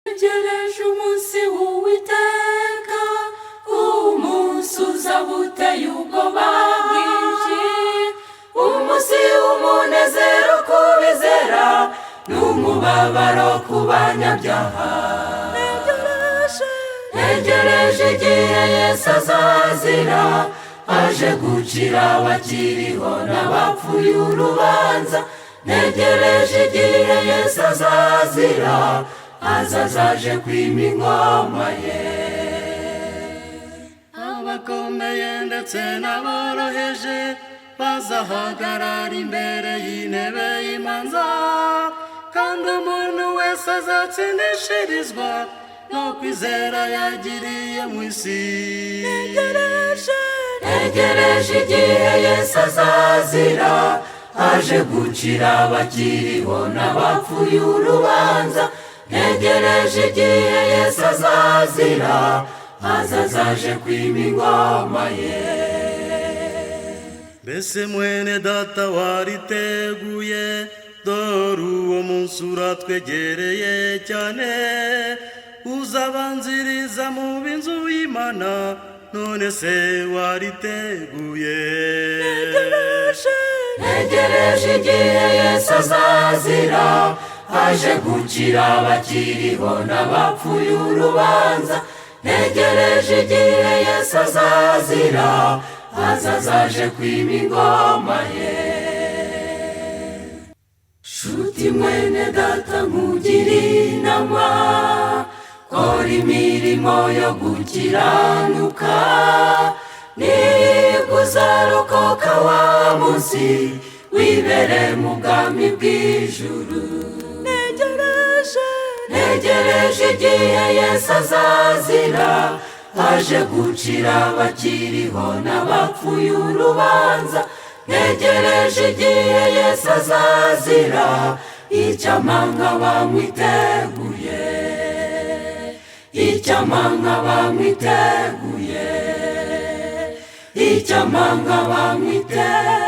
Ntegereje umunsi w'Uwiteka, umunsi uzaba uteye ubwoba bwinshi, umunsi w'umunezero ku bizera n'umubabaro ku banyabyaha. Ntegereje igihe Yesu azazira, aje gucira abakiriho n'abapfuye urubanza. Ntegereje igihe Yesu azazira, azaje kwima ingoma ye. Abakomeye ndetse n'aboroheje bazahagarara imbere y'intebe y'imanza, kandi umuntu wese azatsindishirizwa no kwizera yagiriye mu isi. Ntegereje igihe Yesu azazira, aje gucira abakiriho n'abapfuye urubanza. Ntegereje igihe Yesu azazira, azaje kwima ingoma ye. Mbese mwene data wariteguye? Dore uwo munsi uratwegereye cyane, uzabanziriza mu b'inzu y'Imana. None se wariteguye? Ntegereje igihe Yesu azazira, aje gucira abakiriho n'abapfuye urubanza. Ntegereje igihe Yesu azazira, azaje kwima ingoma ye. Nshuti mwene data nkugire inama, kora imirimo yo gukiranuka, nibwo uzarokoka wa munsi wibere mu bwami bw'ijuru. Ntegereje igihe Yesu azazira, aje gucira abakiriho n'abapfuye urubanza. Ntegereje igihe Yesu azazira, icyamanga bamwiteguye, icyamanga bamwiteguye, icyamanga bamwiteguye.